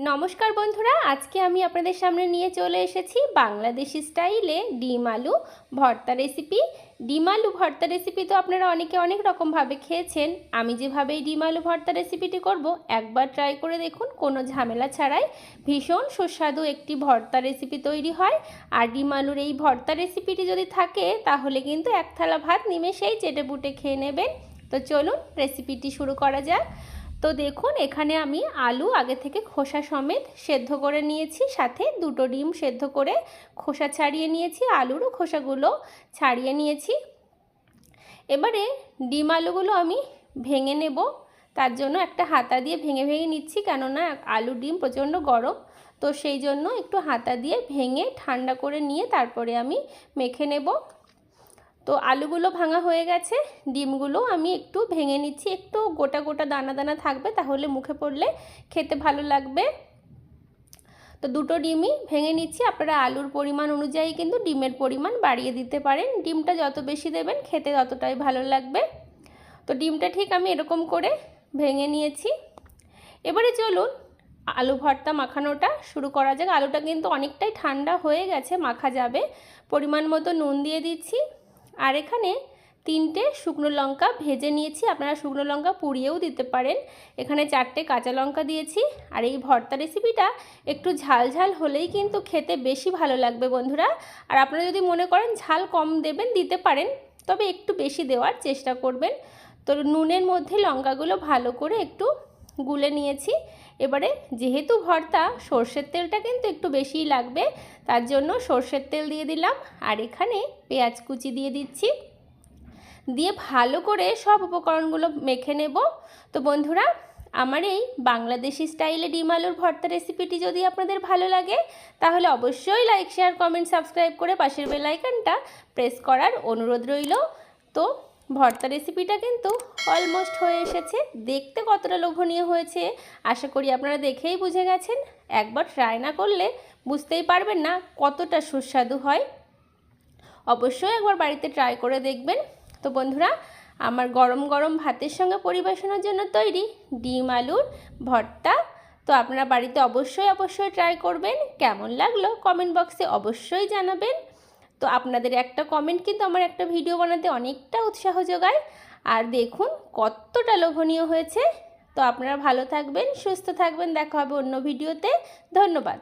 নমস্কার বন্ধুরা, আজকে আমি আপনাদের সামনে নিয়ে চলে এসেছি বাংলাদেশি স্টাইলে ডিম আলু ভর্তা রেসিপি। ডিম আলু ভর্তা রেসিপি তো আপনারা অনেকে অনেক রকমভাবে খেয়েছেন। আমি যেভাবে এই ডিম আলু ভর্তা রেসিপিটি করব, একবার ট্রাই করে দেখুন, কোনো ঝামেলা ছাড়াই ভীষণ সুস্বাদু একটি ভর্তা রেসিপি তৈরি হয়। আর ডিম আলুর এই ভর্তা রেসিপিটি যদি থাকে তাহলে কিন্তু এক থালা ভাত নিমেষেই চেটেপুটে খেয়ে নেবেন। তো চলুন রেসিপিটি শুরু করা যাক। তো দেখুন, এখানে আমি আলু আগে থেকে খোসা সমেত সেদ্ধ করে নিয়েছি, সাথে দুটো ডিম সেদ্ধ করে খোসা ছাড়িয়ে নিয়েছি, আলুরও খোসাগুলো ছাড়িয়ে নিয়েছি। এবারে ডিম আলুগুলো আমি ভেঙে নেব। তার জন্য একটা হাতা দিয়ে ভেঙে ভেঙে নিচ্ছি, কেননা আলু ডিম প্রচণ্ড গরম, তো সেই জন্য একটু হাতা দিয়ে ভেঙে ঠান্ডা করে নিয়ে তারপরে আমি মেখে নেব। তো আলুগুলো ভাঙা হয়ে গেছে, ডিমগুলো আমি একটু ভেঙে নিচ্ছি, একটু গোটা গোটা দানা দানা থাকবে, তাহলে মুখে পড়লে খেতে ভালো লাগবে। তো দুটো ডিমই ভেঙে নিচ্ছি। আপনারা আলুর পরিমাণ অনুযায়ী কিন্তু ডিমের পরিমাণ বাড়িয়ে দিতে পারেন। ডিমটা যত বেশি দেবেন খেতে ততটাই ভালো লাগবে। তো ডিমটা ঠিক আমি এরকম করে ভেঙে নিয়েছি। এবারে চলুন আলু ভর্তা মাখানোটা শুরু করা যাক। আলুটা কিন্তু অনেকটাই ঠান্ডা হয়ে গেছে, মাখা যাবে। পরিমাণ মতো নুন দিয়ে দিচ্ছি। আর এখানে 3টে শুকনো লঙ্কা ভেজে নিয়েছি, আপনারা শুকনো লঙ্কা পুড়িয়েও দিতে পারেন। এখানে 4টে কাঁচা লঙ্কা দিয়েছি। আর এই ভর্তা রেসিপিটা একটু ঝাল ঝাল হলেই কিন্তু খেতে বেশি ভালো লাগবে বন্ধুরা। আর আপনারা যদি মনে করেন ঝাল কম দেবেন, দিতে পারেন, তবে একটু বেশি দেওয়ার চেষ্টা করবেন। তো নুনের মধ্যে লঙ্কাগুলো ভালো করে একটু গুলে নিয়েছি। এবারে যেহেতু ভর্তা, সর্ষের তেলটা কিন্তু একটু বেশিই লাগবে, তার জন্য সর্ষের তেল দিয়ে দিলাম। আর এখানে পেঁয়াজ কুচি দিয়ে দিচ্ছি, দিয়ে ভালো করে সব উপকরণগুলো মেখে নেব। তো বন্ধুরা, আমার এই বাংলাদেশি স্টাইলে ডিম আলুর ভর্তা রেসিপিটি যদি আপনাদের ভালো লাগে তাহলে অবশ্যই লাইক, শেয়ার, কমেন্ট, সাবস্ক্রাইব করে পাশের বেল আইকনটা প্রেস করার অনুরোধ রইল। তো ভর্তা রেসিপিটা কিন্তু অলমোস্ট হয়ে এসেছে। দেখতে কতটা লোভনীয় হয়েছে আশা করি আপনারা দেখেই বুঝে গেছেন। একবার ট্রাই না করলে বুঝতেই পারবেন না কতটা সুস্বাদু হয়। অবশ্যই একবার বাড়িতে ট্রাই করে দেখবেন। তো বন্ধুরা, আমার গরম গরম ভাতের সঙ্গে পরিবেশনের জন্য তৈরি ডিম আলুর ভর্তা। তো আপনারা বাড়িতে অবশ্যই ট্রাই করবেন। কেমন লাগলো কমেন্ট বক্সে অবশ্যই জানাবেন। তো আপনাদের একটা কমেন্ট কিন্তু আমার একটা ভিডিও বানাতে অনেকটা উৎসাহ যোগায়। আর দেখুন কতটা লোভনীয় হয়েছে। তো আপনারা ভালো থাকবেন, সুস্থ থাকবেন, দেখা হবে অন্য ভিডিওতে। ধন্যবাদ।